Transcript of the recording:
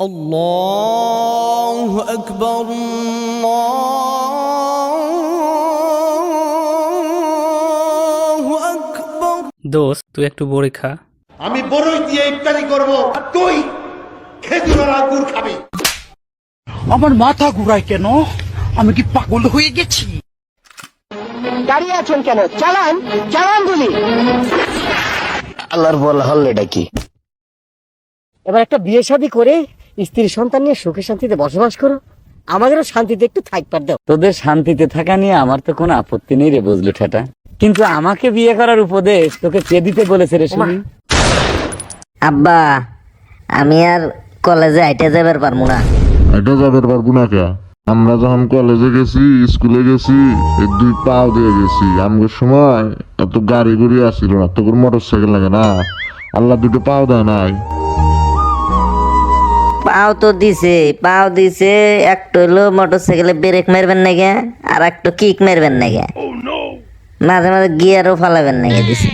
الله أكبر الله أكبر দোস্ত তুই একটু বড়ি খা। আমি বড়ই দিয়ে ইফতারি করব আর তুই খেজুরের আঙ্গুর খাবি। আমার মাথা ঘুরায় কেন? আমি কি পাগল হয়ে গেছি? দাঁড়িয়ে আছেন কেন? চালান চালান বলি। আল্লাহর বলা হল এটা কি? এবার একটা বিয়ে শাদী করে স্ত্রী সন্তান নিয়ে সুখে শান্তিতে বসবাস করো, আমাদেরও শান্তিতে একটু থাকবার দাও। তোদের শান্তিতে থাকা নিয়ে আমার তো কোনো আপত্তি নেই রে, বুঝলু ঠেটা। কিন্তু আমাকে বিয়ে করার উপদেশ তোকে কে দিতে বলেছে রে শুনি? আব্বা, আমি আর কলেজে আইতে যাবার পারবো না। এটা যাবে পারবো না কে? আমরা যখন কলেজে গেছি, স্কুলে গেছি, এই দুই পাও দিয়ে গেছি। আমগের সময় এত গাড়ি গুড়ি আসছিল না, তোর মোটর সাইকেল লাগে না। আল্লাহ দুটো পাও দেয় নাই। পাও তো দিছে, পাও দিছে, একটা হইলো মোটর সাইকেলে ব্রেক মারবেন না গে, আর একটা কিক মারবেন না গে, মাঝে মাঝে গিয়ারও ফালাবেন না গে দিছে।